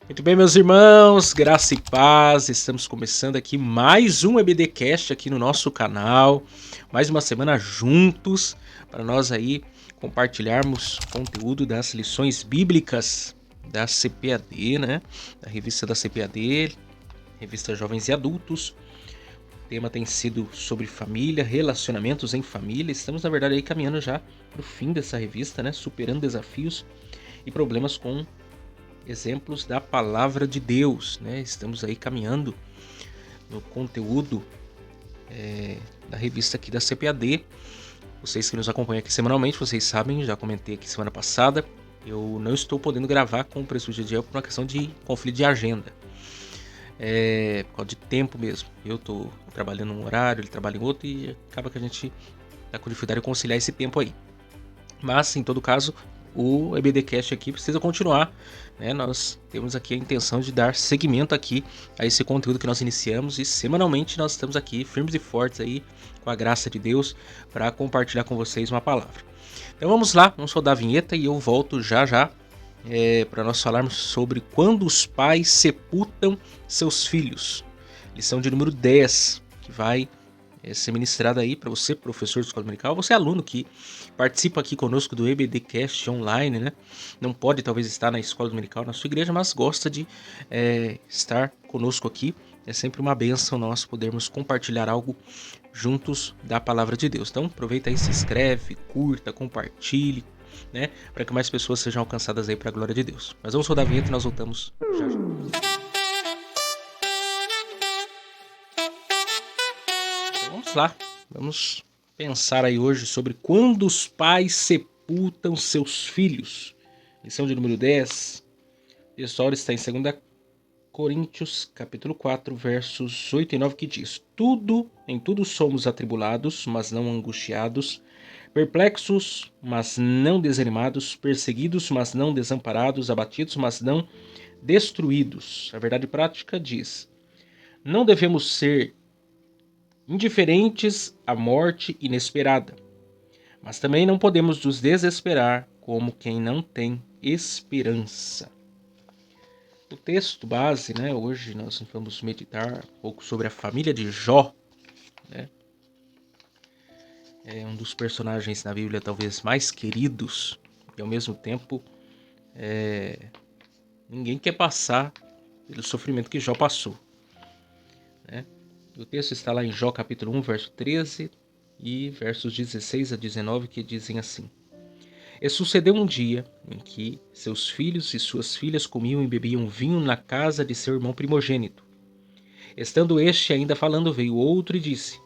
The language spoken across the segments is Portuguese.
Muito bem, meus irmãos, graça e paz, estamos começando aqui mais um EBDcast aqui no nosso canal, mais uma semana juntos, para nós aí compartilharmos conteúdo das lições bíblicas da CPAD, né, da revista da CPAD, revista Jovens e Adultos. O tema tem sido sobre família, relacionamentos em família, estamos na verdade aí caminhando já para o fim dessa revista, né, superando desafios e problemas com exemplos da palavra de Deus, né? Estamos aí caminhando no conteúdo da revista aqui da CPAD. Vocês que nos acompanham aqui semanalmente, vocês sabem, já comentei aqui semana passada, eu não estou podendo gravar com o presbítero Gediel por uma questão de conflito de agenda. Por causa de tempo mesmo. Eu estou trabalhando num horário, ele trabalha em outro e acaba que a gente está com dificuldade de conciliar esse tempo aí. Mas, em todo caso, o EBDcast aqui precisa continuar, né? Nós temos aqui a intenção de dar seguimento aqui a esse conteúdo que nós iniciamos e semanalmente nós estamos aqui firmes e fortes aí com a graça de Deus para compartilhar com vocês uma palavra. Então vamos lá, vamos rodar a vinheta e eu volto já para nós falarmos sobre quando os pais sepultam seus filhos. Lição de número 10, que vai ser ministrada aí para você, professor de escola dominical, você aluno que participa aqui conosco do EBDcast online, né? Não pode talvez estar na escola dominical na sua igreja, mas gosta de estar conosco aqui. É sempre uma bênção nós podermos compartilhar algo juntos da palavra de Deus. Então aproveita aí, se inscreve, curta, compartilhe, né? Para que mais pessoas sejam alcançadas aí para a glória de Deus. Mas vamos rodar a vinheta e nós voltamos já já. Então, vamos lá, vamos pensar aí hoje sobre quando os pais sepultam seus filhos. Lição de número 10. A história está em 2 Coríntios, capítulo 4, versos 8 e 9, que diz: Em tudo somos atribulados, mas não angustiados, perplexos, mas não desanimados, perseguidos, mas não desamparados, abatidos, mas não destruídos. A verdade prática diz: não devemos ser indiferentes à morte inesperada, mas também não podemos nos desesperar como quem não tem esperança. O texto base, né, hoje nós vamos meditar um pouco sobre a família de Jó, né? É um dos personagens na Bíblia talvez mais queridos e ao mesmo tempo ninguém quer passar pelo sofrimento que Jó passou, né? O texto está lá em Jó capítulo 1, verso 13 e versos 16 a 19, que dizem assim: E sucedeu um dia em que seus filhos e suas filhas comiam e bebiam vinho na casa de seu irmão primogênito. Estando este ainda falando, veio outro e disse: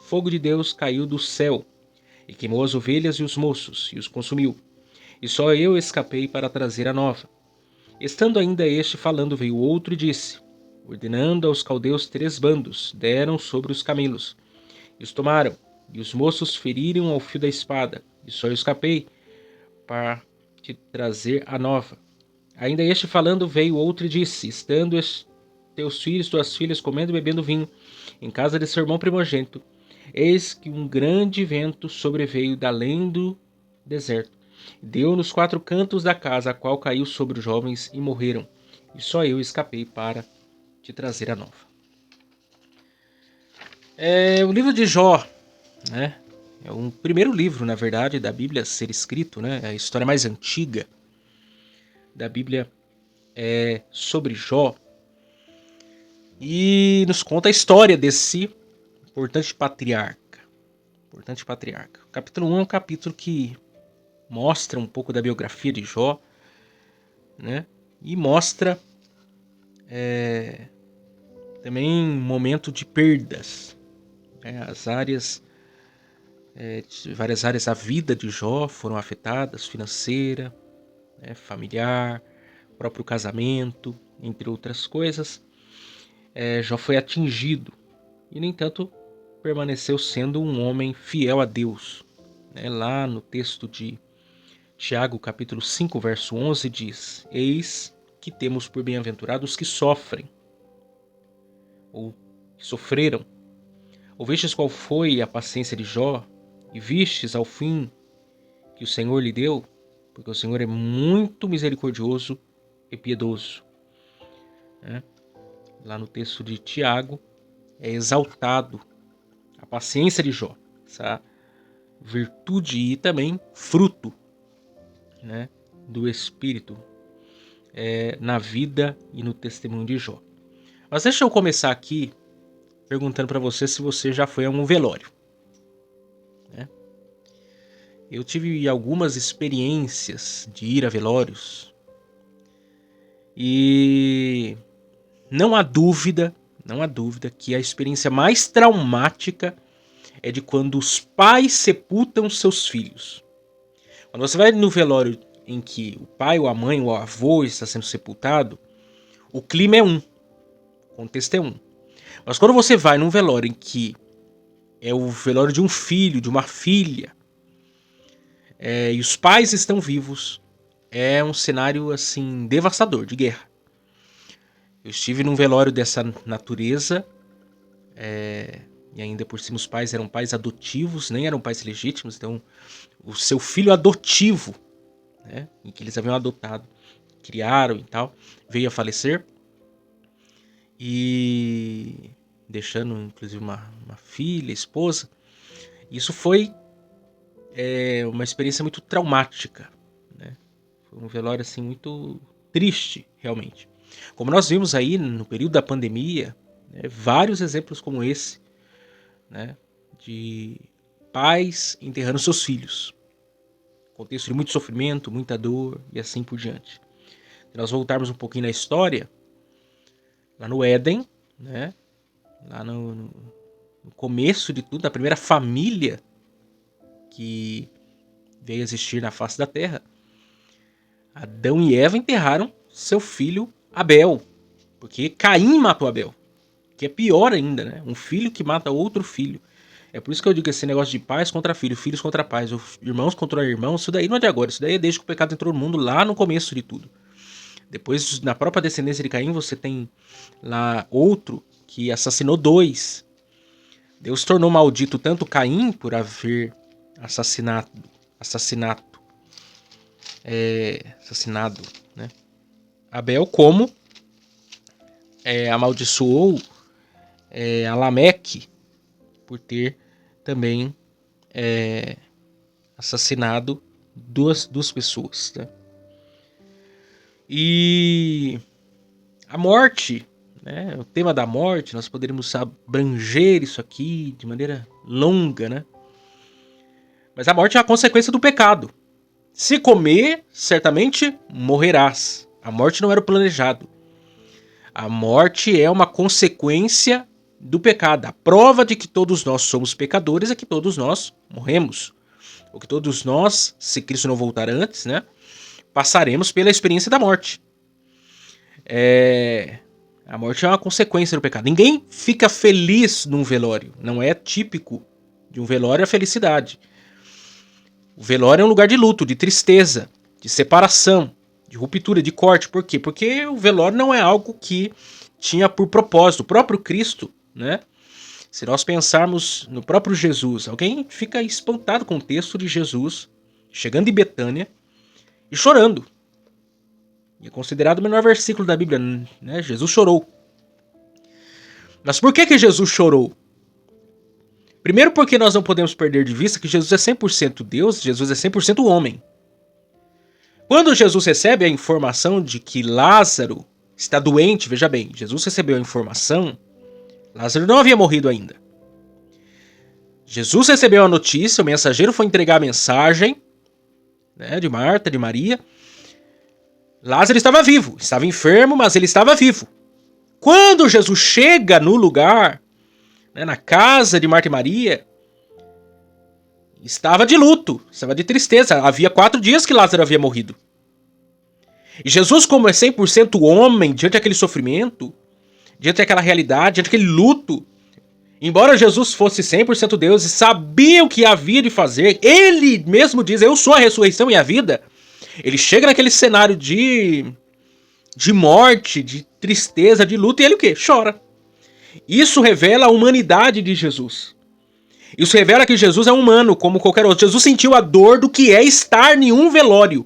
Fogo de Deus caiu do céu, e queimou as ovelhas e os moços, e os consumiu. E só eu escapei para trazer a nova. Estando ainda este falando, veio outro e disse: Ordenando aos caldeus 3 bandos, deram sobre os camelos. E os tomaram, e os moços feriram ao fio da espada, e só eu escapei para te trazer a nova. Ainda este falando, veio outro e disse: Estando teus filhos e tuas filhas comendo e bebendo vinho, em casa de seu irmão primogênito, eis que um grande vento sobreveio da além do deserto. Deu nos 4 cantos da casa, a qual caiu sobre os jovens e morreram. E só eu escapei para te trazer a nova. O livro de Jó, né? É o primeiro livro, na verdade, da Bíblia a ser escrito, né? É a história mais antiga da Bíblia é sobre Jó. E nos conta a história desse importante patriarca. O capítulo 1 é um capítulo que mostra um pouco da biografia de Jó, né? E mostra também um momento de perdas, né? Várias áreas da vida de Jó foram afetadas, financeira, né? Familiar, próprio casamento, entre outras coisas. Jó foi atingido e, no entanto, permaneceu sendo um homem fiel a Deus. Lá no texto de Tiago, capítulo 5, verso 11, diz: Eis que temos por bem-aventurados que sofrem, ou que sofreram. Ouvistes qual foi a paciência de Jó, e vistes ao fim que o Senhor lhe deu, porque o Senhor é muito misericordioso e piedoso. né? Lá no texto de Tiago, é exaltado a paciência de Jó, essa virtude e também fruto, né, do Espírito na vida e no testemunho de Jó. Mas deixa eu começar aqui perguntando para você se você já foi a um velório, né? Eu tive algumas experiências de ir a velórios e não há dúvida que a experiência mais traumática é de quando os pais sepultam seus filhos. Quando você vai no velório em que o pai, ou a mãe, ou o avô está sendo sepultado, o clima é um, o contexto é um. Mas quando você vai num velório em que é o velório de um filho, de uma filha, e os pais estão vivos, é um cenário assim devastador, de guerra. Eu estive num velório dessa natureza, e ainda por cima os pais eram pais adotivos, nem eram pais legítimos, então o seu filho adotivo, né, em que eles haviam adotado, criaram e tal, veio a falecer, e deixando inclusive uma filha, esposa. Isso foi uma experiência muito traumática, né? Foi um velório assim muito triste, realmente. Como nós vimos aí no período da pandemia, né, vários exemplos como esse, né, de pais enterrando seus filhos. Contexto de muito sofrimento, muita dor e assim por diante. Se nós voltarmos um pouquinho na história, lá no Éden, né, lá no começo de tudo, a primeira família que veio a existir na face da terra, Adão e Eva enterraram seu filho Abel, porque Caim matou Abel, que é pior ainda, né? Um filho que mata outro filho. É por isso que eu digo esse negócio de pais contra filhos, filhos contra pais, irmãos contra irmãos, isso daí não é de agora, isso daí é desde que o pecado entrou no mundo, lá no começo de tudo. Depois, na própria descendência de Caim, você tem lá outro que assassinou 2. Deus tornou maldito tanto Caim por haver assassinado, né, Abel, como amaldiçoou a Lameque por ter também assassinado duas pessoas, né? E a morte, né, o tema da morte, nós poderíamos abranger isso aqui de maneira longa, né? Mas a morte é a consequência do pecado. Se comer, certamente morrerás. A morte não era o planejado. A morte é uma consequência do pecado. A prova de que todos nós somos pecadores é que todos nós morremos. Ou que todos nós, se Cristo não voltar antes, né, passaremos pela experiência da morte. A morte é uma consequência do pecado. Ninguém fica feliz num velório. Não é típico de um velório a felicidade. O velório é um lugar de luto, de tristeza, de separação, de ruptura, de corte. Por quê? Porque o velório não é algo que tinha por propósito. O próprio Cristo, né? Se nós pensarmos no próprio Jesus, alguém fica espantado com o texto de Jesus chegando em Betânia e chorando. E é considerado o menor versículo da Bíblia, né? Jesus chorou. Mas por que Jesus chorou? Primeiro porque nós não podemos perder de vista que Jesus é 100% Deus, Jesus é 100% homem. Quando Jesus recebe a informação de que Lázaro está doente, veja bem, Jesus recebeu a informação, Lázaro não havia morrido ainda. Jesus recebeu a notícia, o mensageiro foi entregar a mensagem, né, de Marta, de Maria. Lázaro estava vivo, estava enfermo, mas ele estava vivo. Quando Jesus chega no lugar, né, na casa de Marta e Maria, estava de luto, estava de tristeza. Havia 4 dias que Lázaro havia morrido. E Jesus, como é 100% homem, diante daquele sofrimento, diante daquela realidade, diante daquele luto, embora Jesus fosse 100% Deus e sabia o que havia de fazer, ele mesmo diz, eu sou a ressurreição e a vida. Ele chega naquele cenário de morte, de tristeza, de luto, e ele o quê? Chora. Isso revela a humanidade de Jesus. Isso revela que Jesus é humano, como qualquer outro. Jesus sentiu a dor do que é estar em um velório.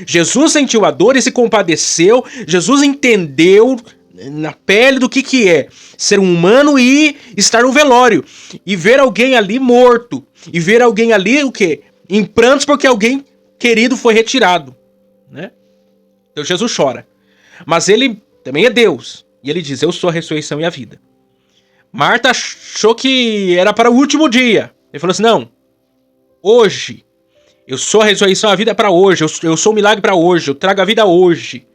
Jesus sentiu a dor e se compadeceu. Jesus entendeu na pele do que é ser um humano e estar no velório. E ver alguém ali morto. E ver alguém ali, o quê? Em prantos porque alguém querido foi retirado. Né? Então Jesus chora. Mas ele também é Deus. E ele diz, eu sou a ressurreição e a vida. Marta achou que era para o último dia. Ele falou assim, não. Hoje. Eu sou a ressurreição e a vida para hoje. Eu sou o milagre para hoje. Eu trago a vida hoje.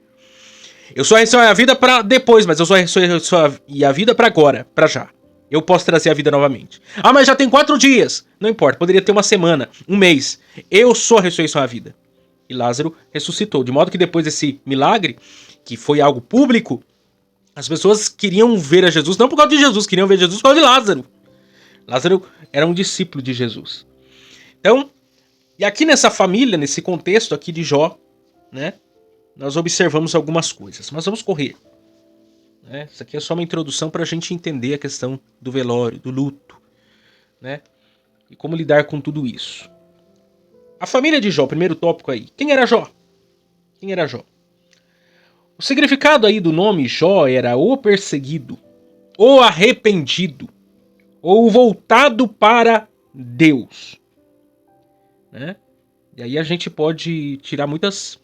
Eu sou a ressurreição e a vida para depois, mas eu sou a ressurreição e a vida para agora, para já. Eu posso trazer a vida novamente. Ah, mas já tem 4 dias. Não importa, poderia ter uma semana, um mês. Eu sou a ressurreição e a vida. E Lázaro ressuscitou. De modo que depois desse milagre, que foi algo público, as pessoas queriam ver a Jesus, não por causa de Jesus, queriam ver Jesus por causa de Lázaro. Lázaro era um discípulo de Jesus. Então, e aqui nessa família, nesse contexto aqui de Jó, né, nós observamos algumas coisas. Mas vamos correr. Né? Isso aqui é só uma introdução para a gente entender a questão do velório, do luto, né, e como lidar com tudo isso. A família de Jó, primeiro tópico aí. Quem era Jó? Quem era Jó? O significado aí do nome Jó era o perseguido, o arrependido, ou voltado para Deus. Né? E aí a gente pode tirar muitas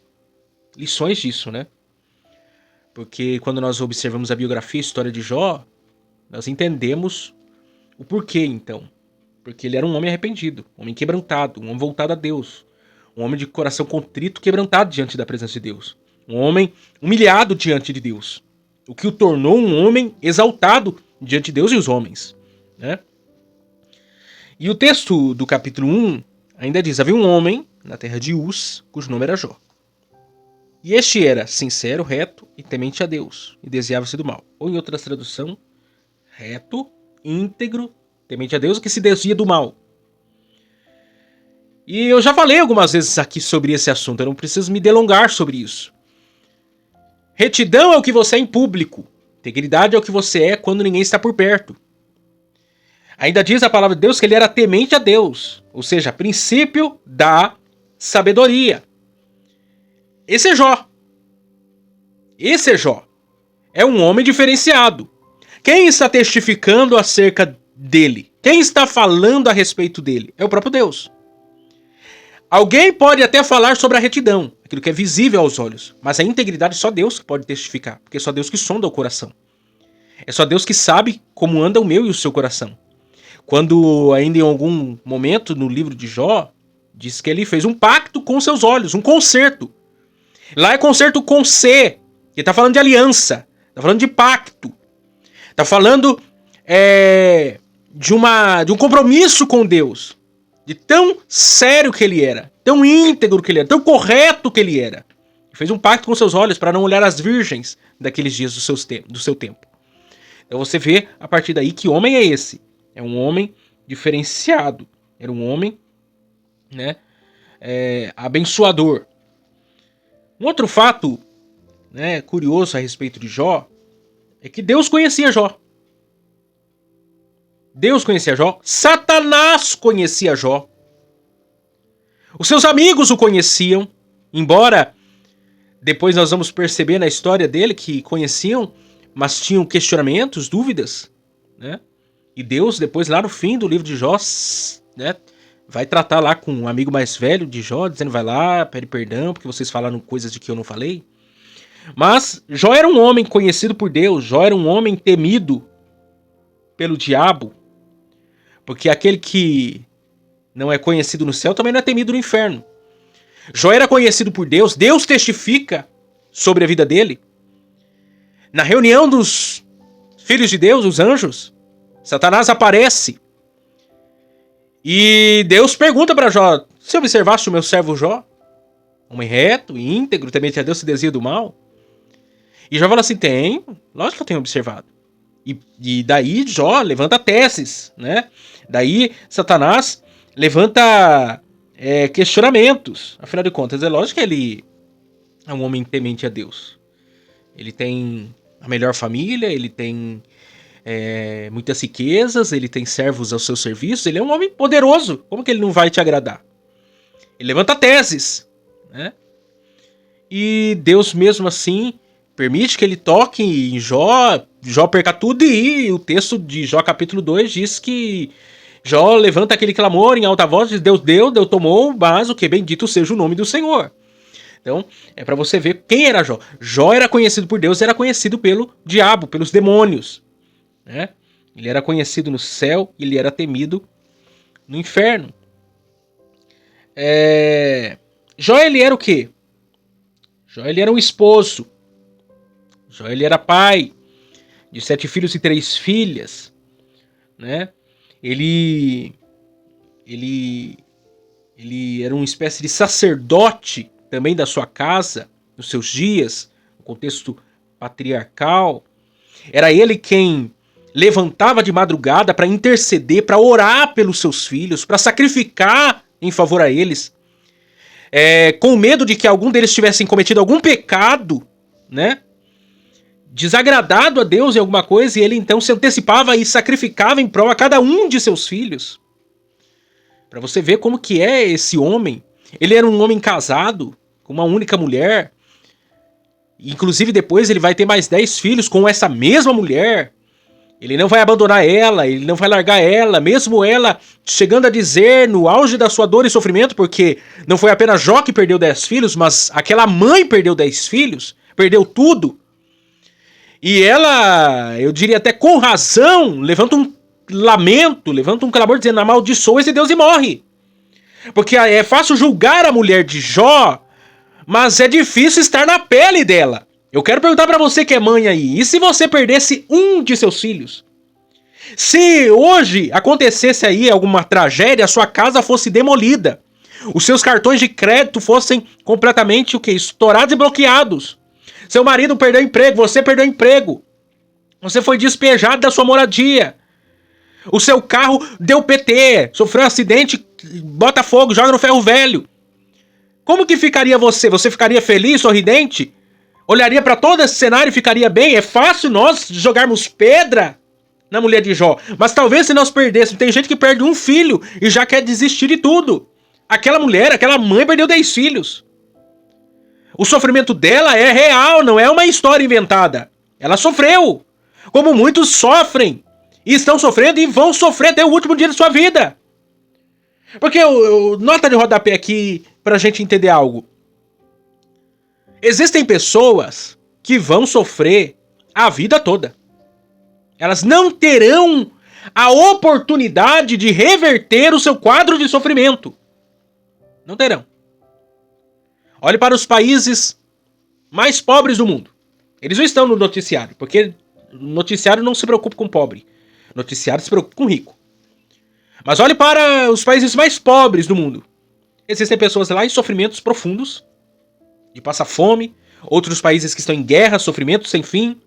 lições disso, né? Porque quando nós observamos a biografia e a história de Jó, nós entendemos o porquê, então. Porque ele era um homem arrependido, um homem quebrantado, um homem voltado a Deus. Um homem de coração contrito, quebrantado diante da presença de Deus. Um homem humilhado diante de Deus. O que o tornou um homem exaltado diante de Deus e os homens. Né? E o texto do capítulo 1 ainda diz, havia um homem na terra de Uz, cujo nome era Jó. E este era sincero, reto e temente a Deus, e desviava-se do mal. Ou em outra tradução, reto, íntegro, temente a Deus, que se desvia do mal. E eu já falei algumas vezes aqui sobre esse assunto, eu não preciso me delongar sobre isso. Retidão é o que você é em público. Integridade é o que você é quando ninguém está por perto. Ainda diz a palavra de Deus que ele era temente a Deus. Ou seja, princípio da sabedoria. Esse é Jó. Esse é Jó. É um homem diferenciado. Quem está testificando acerca dele? Quem está falando a respeito dele? É o próprio Deus. Alguém pode até falar sobre a retidão, aquilo que é visível aos olhos, mas a integridade só Deus que pode testificar, porque é só Deus que sonda o coração. É só Deus que sabe como anda o meu e o seu coração. Quando ainda em algum momento no livro de Jó, diz que ele fez um pacto com seus olhos, um concerto. Lá é concerto com C, que está falando de aliança, está falando de pacto, está falando de um compromisso com Deus. De tão sério que ele era, tão íntegro que ele era, tão correto que ele era. Ele fez um pacto com seus olhos para não olhar as virgens daqueles dias do seu tempo. Então você vê a partir daí que homem é esse. É um homem diferenciado. Era um homem, né, abençoador. Um outro fato, né, curioso a respeito de Jó é que Deus conhecia Jó. Deus conhecia Jó, Satanás conhecia Jó. Os seus amigos o conheciam, embora depois nós vamos perceber na história dele que conheciam, mas tinham questionamentos, dúvidas, né? E Deus, depois lá no fim do livro de Jó, né, vai tratar lá com um amigo mais velho de Jó, dizendo, vai lá, pede perdão, porque vocês falaram coisas de que eu não falei. Mas Jó era um homem conhecido por Deus, Jó era um homem temido pelo diabo, porque aquele que não é conhecido no céu também não é temido no inferno. Jó era conhecido por Deus, Deus testifica sobre a vida dele. Na reunião dos filhos de Deus, os anjos, Satanás aparece. E Deus pergunta para Jó, você observaste o meu servo Jó? Homem reto, íntegro, temente a Deus, se desvia do mal? E Jó fala assim, lógico que eu tenho observado. E daí Jó levanta teses, né? Daí Satanás levanta questionamentos. Afinal de contas, é lógico que ele é um homem temente a Deus. Ele tem a melhor família, ele tem muitas riquezas, ele tem servos ao seu serviço, ele é um homem poderoso. Como que ele não vai te agradar? Ele levanta teses, né? E Deus mesmo assim permite que ele toque em Jó, Jó perca tudo, e o texto de Jó capítulo 2 diz que Jó levanta aquele clamor em alta voz, diz: Deus deu, Deus tomou, mas o que bendito seja o nome do Senhor. Então, é para você ver quem era Jó. Jó era conhecido por Deus, era conhecido pelo diabo, pelos demônios, né? Ele era conhecido no céu, ele era temido no inferno. Jó, ele era o quê? Jó, ele era um esposo. Jó, ele era pai de 7 filhos e 3 filhas, né? Ele era uma espécie de sacerdote também da sua casa, nos seus dias, no contexto patriarcal. Era ele quem levantava de madrugada para interceder, para orar pelos seus filhos, para sacrificar em favor a eles, com medo de que algum deles tivessem cometido algum pecado, né? Desagradado a Deus em alguma coisa, e ele então se antecipava e sacrificava em prol a cada um de seus filhos. Para você ver como que é esse homem. Ele era um homem casado com uma única mulher. Inclusive depois ele vai ter mais 10 filhos com essa mesma mulher. Ele não vai abandonar ela, ele não vai largar ela, mesmo ela chegando a dizer no auge da sua dor e sofrimento, porque não foi apenas Jó que perdeu 10 filhos, mas aquela mãe perdeu 10 filhos, perdeu tudo. E ela, eu diria até com razão, levanta um lamento, levanta um clamor dizendo: amaldiçoa esse Deus e morre. Porque é fácil julgar a mulher de Jó, mas é difícil estar na pele dela. Eu quero perguntar pra você que é mãe aí, e se você perdesse um de seus filhos? Se hoje acontecesse aí alguma tragédia, a sua casa fosse demolida, os seus cartões de crédito fossem completamente o quê? Estourados e bloqueados. Seu marido perdeu emprego, você perdeu emprego. Você foi despejado da sua moradia. O seu carro deu PT, sofreu um acidente, bota fogo, joga no ferro velho. Como que ficaria você? Você ficaria feliz, sorridente? Olharia para todo esse cenário e ficaria bem? É fácil nós jogarmos pedra na mulher de Jó. Mas talvez se nós perdêssemos, tem gente que perde um filho e já quer desistir de tudo. Aquela mulher, aquela mãe perdeu 10 filhos. O sofrimento dela é real, não é uma história inventada. Ela sofreu. Como muitos sofrem. E estão sofrendo e vão sofrer até o último dia de sua vida. Porque, nota de rodapé aqui pra gente entender algo. Existem pessoas que vão sofrer a vida toda. Elas não terão a oportunidade de reverter o seu quadro de sofrimento. Não terão. Olhe para os países mais pobres do mundo. Eles não estão no noticiário, porque o noticiário não se preocupa com pobre. O noticiário se preocupa com rico. Mas olhe para os países mais pobres do mundo. Existem pessoas lá em sofrimentos profundos, de passar fome, outros países que estão em guerra, sofrimento sem fim.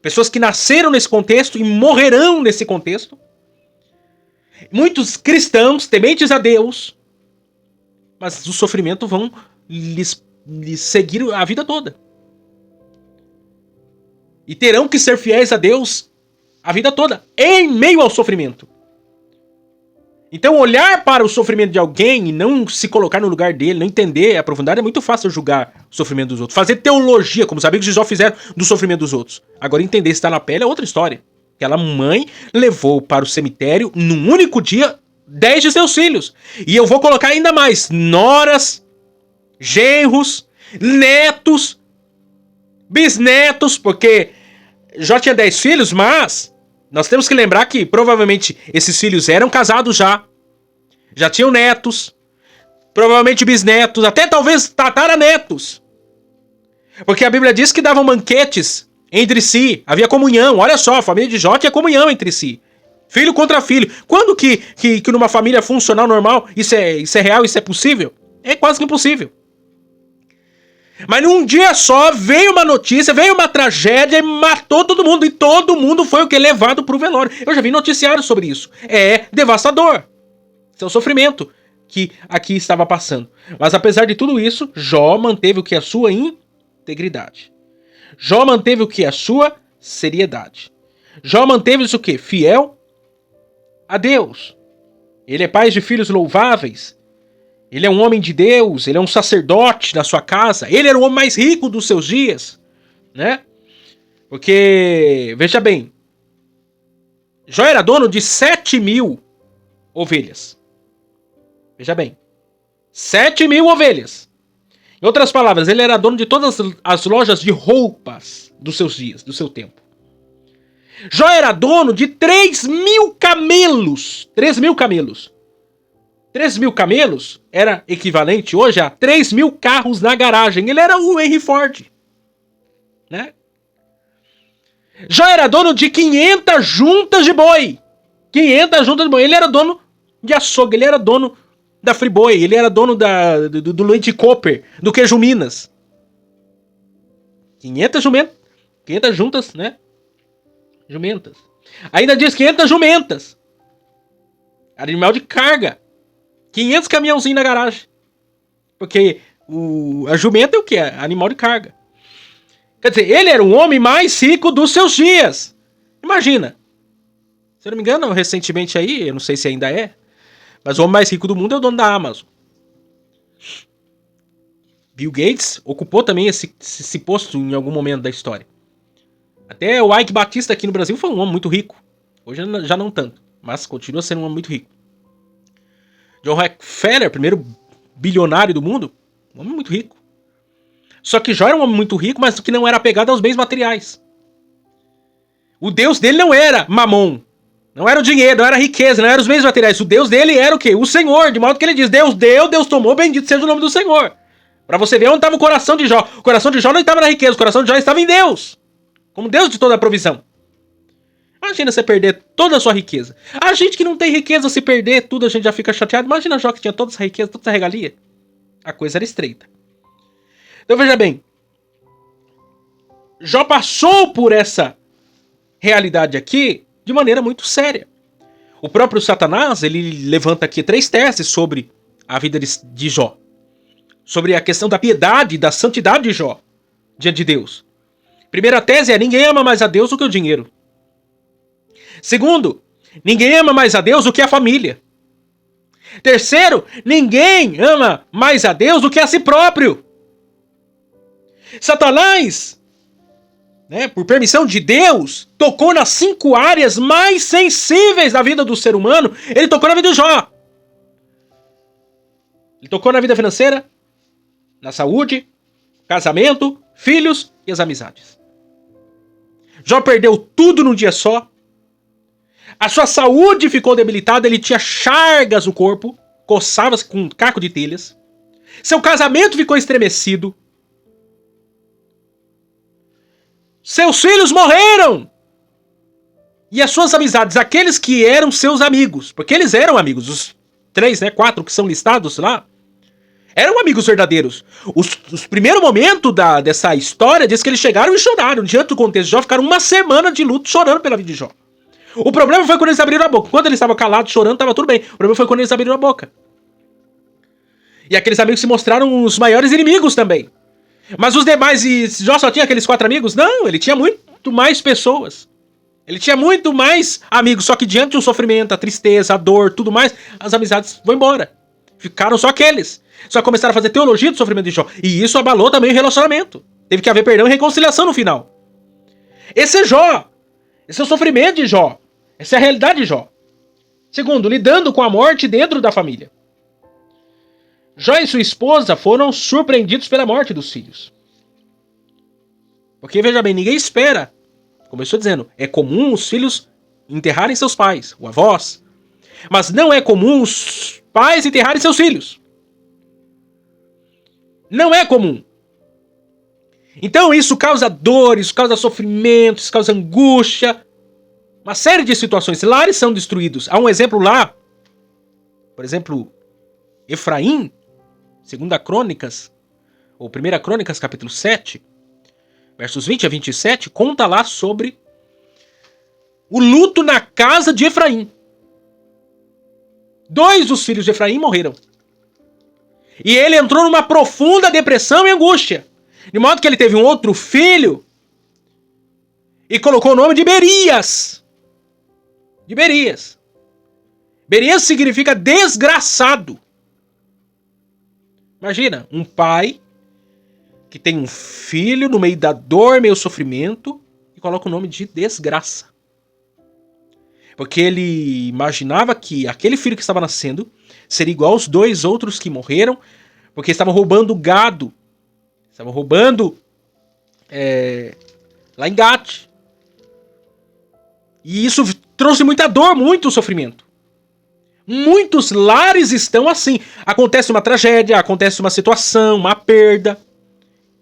Pessoas que nasceram nesse contexto e morrerão nesse contexto. Muitos cristãos, tementes a Deus, mas o sofrimento vão lhes seguir a vida toda. E terão que ser fiéis a Deus a vida toda, em meio ao sofrimento. Então olhar para o sofrimento de alguém e não se colocar no lugar dele, não entender, aprofundar, é muito fácil julgar o sofrimento dos outros. Fazer teologia, como os amigos de Jó fizeram, do sofrimento dos outros. Agora entender se está na pele é outra história. Aquela mãe levou para o cemitério, num único dia, 10 de seus filhos. E eu vou colocar ainda mais: noras, genros, netos, bisnetos, porque Jó tinha 10 filhos, mas nós temos que lembrar que provavelmente esses filhos eram casados já tinham netos, provavelmente bisnetos, até talvez tataranetos. Porque a Bíblia diz que davam banquetes entre si, havia comunhão. Olha só, a família de Jó tinha comunhão entre si. Filho contra filho. Quando que numa família funcional normal isso é real, isso é possível? É quase que impossível. Mas num dia só veio uma notícia, veio uma tragédia e matou todo mundo. E todo mundo foi o que? Levado pro velório. Eu já vi noticiários sobre isso. É devastador. Esse é o sofrimento que aqui estava passando. Mas apesar de tudo isso, Jó manteve o que? A sua integridade. Jó manteve o que? A sua seriedade. Jó manteve isso o que? Fiel a Deus. Ele é pai de filhos louváveis. Ele é um homem de Deus, ele é um sacerdote na sua casa. Ele era o homem mais rico dos seus dias. né? Porque, veja bem, Jó era dono de 7.000 ovelhas. Veja bem, 7.000 ovelhas. Em outras palavras, ele era dono de todas as lojas de roupas dos seus dias, do seu tempo. Jó era dono de 3.000 camelos. 3.000 camelos. 3.000 camelos era equivalente hoje a 3.000 carros na garagem. Ele era o Henry Ford, né? Jó era dono de 500 juntas de boi. 500 juntas de boi. Ele era dono de açougue. Ele era dono da Friboi. Ele era dono do leite Cooper, do queijo Minas. 500 juntas, né? Jumentas. Ainda diz 500 jumentas. Animal de carga. 500 caminhãozinhos na garagem. Porque a jumenta é o quê? Animal de carga. Quer dizer, ele era o homem mais rico dos seus dias. Imagina. Se eu não me engano, recentemente aí, eu não sei se ainda é, mas o homem mais rico do mundo é o dono da Amazon. Bill Gates ocupou também esse posto em algum momento da história. Até o Ike Batista aqui no Brasil foi um homem muito rico. Hoje já não tanto, mas continua sendo um homem muito rico. John Rockefeller, primeiro bilionário do mundo, um homem muito rico. Só que Jó era um homem muito rico, mas que não era apegado aos bens materiais. O Deus dele não era Mamon. Não era o dinheiro, não era a riqueza, não era os bens materiais. O Deus dele era o quê? O Senhor. De modo que ele diz, Deus deu, Deus tomou, bendito seja o nome do Senhor. Pra você ver onde estava o coração de Jó. O coração de Jó não estava na riqueza, o coração de Jó estava em Deus. Como Deus de toda a provisão. Imagina você perder toda a sua riqueza. A gente que não tem riqueza, se perder tudo, a gente já fica chateado. Imagina Jó que tinha toda essa riqueza, toda essa regalia. A coisa era estreita. Então veja bem, Jó passou por essa realidade aqui de maneira muito séria. O próprio Satanás, ele levanta aqui 3 teses sobre a vida de Jó. Sobre a questão da piedade, da santidade de Jó diante de Deus. Primeira tese é, ninguém ama mais a Deus do que o dinheiro. Segundo, ninguém ama mais a Deus do que a família. Terceiro, ninguém ama mais a Deus do que a si próprio. Satanás, né, por permissão de Deus, tocou nas 5 áreas mais sensíveis da vida do ser humano. Ele tocou na vida de Jó. Ele tocou na vida financeira, na saúde, casamento, filhos e as amizades. Jó perdeu tudo num dia só. A sua saúde ficou debilitada, ele tinha chargas no corpo, coçava-se com um caco de telhas. Seu casamento ficou estremecido. Seus filhos morreram! E as suas amizades, aqueles que eram seus amigos, porque eles eram amigos, os 3, 4 que são listados lá, eram amigos verdadeiros. Os primeiros momentos dessa história diz que eles chegaram e choraram. Diante do contexto de Jó, ficaram uma semana de luto chorando pela vida de Jó. O problema foi quando eles abriram a boca. Quando eles estavam calados, chorando, estava tudo bem. O problema foi quando eles abriram a boca. E aqueles amigos se mostraram os maiores inimigos também. Mas os demais, e Jó só tinha aqueles 4 amigos? Não, ele tinha muito mais pessoas. Ele tinha muito mais amigos, só que diante do sofrimento, a tristeza, a dor, tudo mais, as amizades vão embora. Ficaram só aqueles. Só começaram a fazer teologia do sofrimento de Jó. E isso abalou também o relacionamento. Teve que haver perdão e reconciliação no final. Esse é Jó. Esse é o sofrimento de Jó. Essa é a realidade de Jó. Segundo, lidando com a morte dentro da família. Jó e sua esposa foram surpreendidos pela morte dos filhos. Porque, veja bem, ninguém espera. Como eu estou dizendo, é comum os filhos enterrarem seus pais, ou avós. Mas não é comum os pais enterrarem seus filhos. Não é comum. Então isso causa dor, isso causa sofrimento, isso causa angústia. Uma série de situações. Lares são destruídos. Há um exemplo lá. Por exemplo, Efraim, 2 Crônicas, ou 1 Crônicas, capítulo 7, versos 20 a 27, conta lá sobre o luto na casa de Efraim. 2 dos filhos de Efraim morreram. E ele entrou numa profunda depressão e angústia. De modo que ele teve um outro filho e colocou o nome de Berias. De Berias. Berias significa desgraçado. Imagina, um pai que tem um filho no meio da dor, meio sofrimento, e coloca o nome de desgraça. Porque ele imaginava que aquele filho que estava nascendo seria igual aos 2 outros que morreram, porque estavam roubando gado. Estavam roubando lá em Gat. E isso trouxe muita dor, muito sofrimento. Muitos lares estão assim. Acontece uma tragédia, acontece uma situação, uma perda.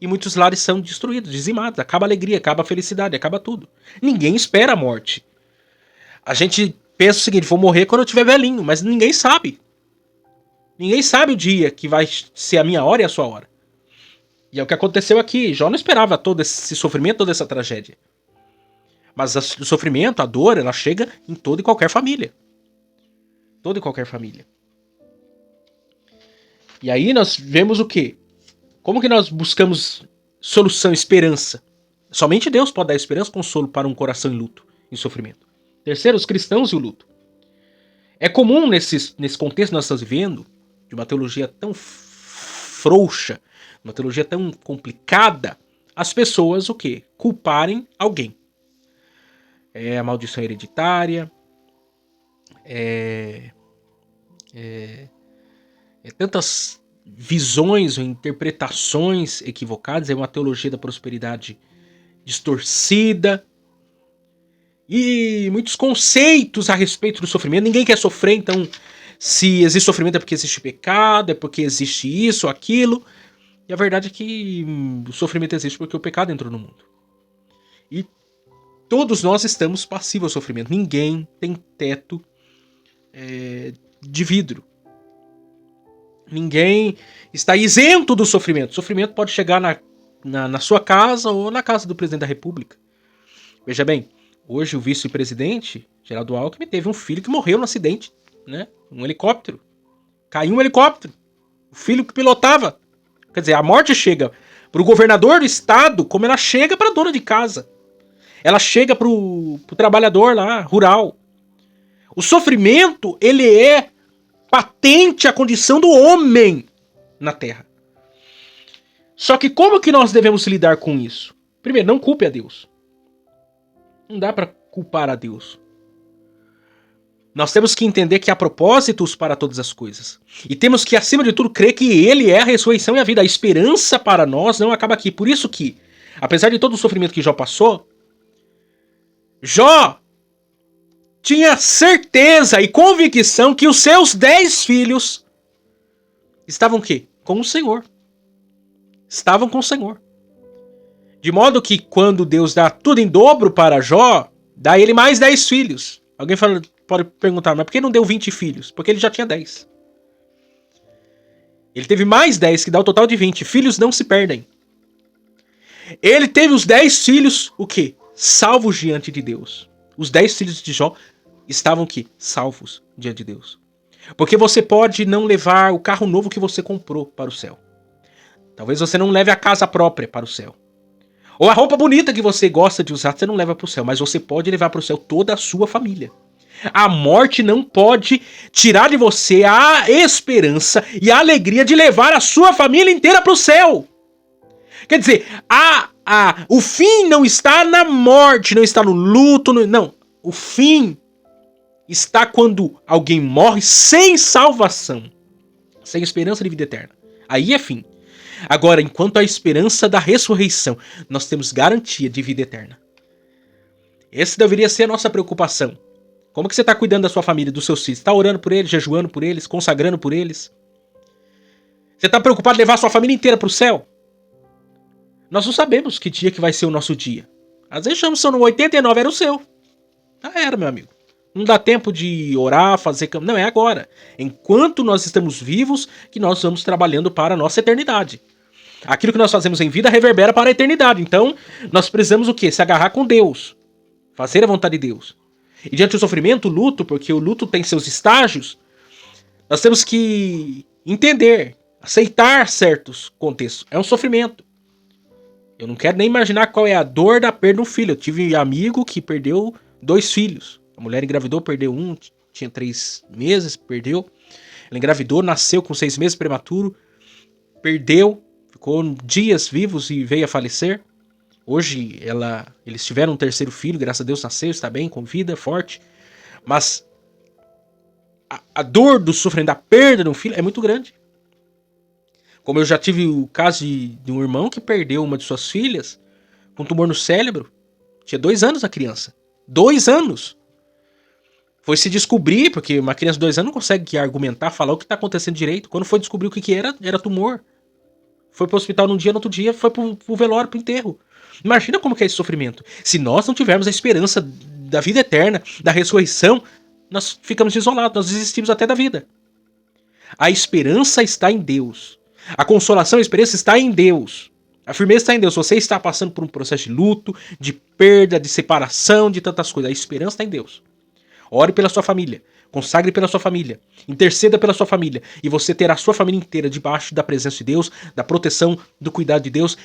E muitos lares são destruídos, dizimados. Acaba a alegria, acaba a felicidade, acaba tudo. Ninguém espera a morte. A gente pensa o seguinte, vou morrer quando eu estiver velhinho, mas ninguém sabe. Ninguém sabe o dia que vai ser a minha hora e a sua hora. E é o que aconteceu aqui. Jó não esperava todo esse sofrimento, toda essa tragédia. Mas o sofrimento, a dor, ela chega em toda e qualquer família. Toda e qualquer família. E aí nós vemos o quê? Como que nós buscamos solução, esperança? Somente Deus pode dar esperança e consolo para um coração em luto, em sofrimento. Terceiro, os cristãos e o luto. É comum nesse contexto que nós estamos vivendo, de uma teologia tão frouxa, uma teologia tão complicada, as pessoas o quê? Culparem alguém. É a maldição hereditária, tantas visões ou interpretações equivocadas, é uma teologia da prosperidade distorcida, e muitos conceitos a respeito do sofrimento. Ninguém quer sofrer, então se existe sofrimento é porque existe pecado, é porque existe isso, aquilo. E a verdade é que o sofrimento existe porque o pecado entrou no mundo. E todos nós estamos passivos ao sofrimento. Ninguém tem teto de vidro. Ninguém está isento do sofrimento. O sofrimento pode chegar na sua casa ou na casa do presidente da República. Veja bem, hoje o vice-presidente, Geraldo Alckmin, teve um filho que morreu no acidente, né? Um helicóptero. Caiu um helicóptero. O filho que pilotava. Quer dizer, a morte chega para o governador do estado como ela chega para a dona de casa. Ela chega para o trabalhador lá, rural. O sofrimento, ele é patente à condição do homem na Terra. Só que como que nós devemos lidar com isso? Primeiro, não culpe a Deus. Não dá para culpar a Deus. Nós temos que entender que há propósitos para todas as coisas. E temos que, acima de tudo, crer que Ele é a ressurreição e a vida. A esperança para nós não acaba aqui. Por isso que, apesar de todo o sofrimento que Jó passou, Jó tinha certeza e convicção que os seus 10 filhos estavam o quê? Com o Senhor. Estavam com o Senhor. De modo que quando Deus dá tudo em dobro para Jó, dá a ele mais 10 filhos. Alguém pode perguntar, mas por que não deu 20 filhos? Porque ele já tinha 10. Ele teve mais 10, que dá o total de 20. Filhos não se perdem. Ele teve os 10 filhos, o quê? Salvos diante de Deus. Os 10 filhos de Jó estavam o quê? Salvos diante de Deus. Porque você pode não levar o carro novo que você comprou para o céu. Talvez você não leve a casa própria para o céu. Ou a roupa bonita que você gosta de usar, você não leva para o céu. Mas você pode levar para o céu toda a sua família. A morte não pode tirar de você a esperança e a alegria de levar a sua família inteira para o céu. Quer dizer, o fim não está na morte, não está no luto, não. O fim está quando alguém morre sem salvação, sem esperança de vida eterna. Aí é fim. Agora, enquanto a esperança da ressurreição, nós temos garantia de vida eterna. Essa deveria ser a nossa preocupação. Como que você está cuidando da sua família, dos seus filhos? Está orando por eles, jejuando por eles, consagrando por eles? Você está preocupado em levar a sua família inteira para o céu? Nós não sabemos que dia que vai ser o nosso dia. Às vezes chamamos no 89, era o seu. Já era, meu amigo. Não dá tempo de orar, fazer... Não, é agora. Enquanto nós estamos vivos, que nós vamos trabalhando para a nossa eternidade. Aquilo que nós fazemos em vida reverbera para a eternidade. Então, nós precisamos o quê? Se agarrar com Deus. Fazer a vontade de Deus. E diante do sofrimento, o luto, porque o luto tem seus estágios, nós temos que entender, aceitar certos contextos. É um sofrimento. Eu não quero nem imaginar qual é a dor da perda de um filho. Eu tive um amigo que perdeu 2 filhos. A mulher engravidou, perdeu um, tinha 3 meses, perdeu. Ela engravidou, nasceu com 6 meses prematuro, perdeu, ficou dias vivos e veio a falecer. Hoje eles tiveram um terceiro filho, graças a Deus nasceu, está bem, com vida, forte. Mas a dor do sofrimento, da perda de um filho é muito grande. Como eu já tive o caso de um irmão que perdeu uma de suas filhas com um tumor no cérebro. Tinha 2 anos a criança. 2 anos! Foi se descobrir, porque uma criança de 2 anos não consegue argumentar, falar o que está acontecendo direito. Quando foi descobrir o que era, era tumor. Foi pro hospital num dia, no outro dia foi pro velório, pro enterro. Imagina como que é esse sofrimento. Se nós não tivermos a esperança da vida eterna, da ressurreição, nós ficamos isolados, nós desistimos até da vida. A esperança está em Deus. A consolação e a esperança está em Deus. A firmeza está em Deus. Você está passando por um processo de luto, de perda, de separação, de tantas coisas. A esperança está em Deus. Ore pela sua família. Consagre pela sua família. Interceda pela sua família. E você terá a sua família inteira debaixo da presença de Deus, da proteção, do cuidado de Deus.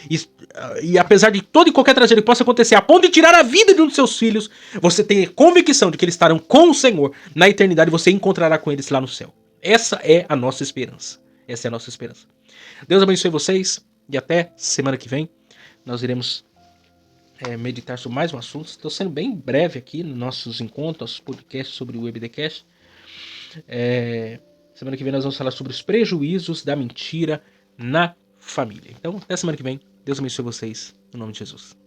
E apesar de toda e qualquer tragédia que possa acontecer, a ponto de tirar a vida de um dos seus filhos, você tem a convicção de que eles estarão com o Senhor na eternidade e você encontrará com eles lá no céu. Essa é a nossa esperança. Essa é a nossa esperança. Deus abençoe vocês e até semana que vem. Nós iremos meditar sobre mais um assunto. Estou sendo bem breve aqui nos nossos encontros, nossos podcasts sobre o EBDcast. Semana que vem nós vamos falar sobre os prejuízos da mentira na família. Então, até semana que vem. Deus abençoe vocês. No nome de Jesus.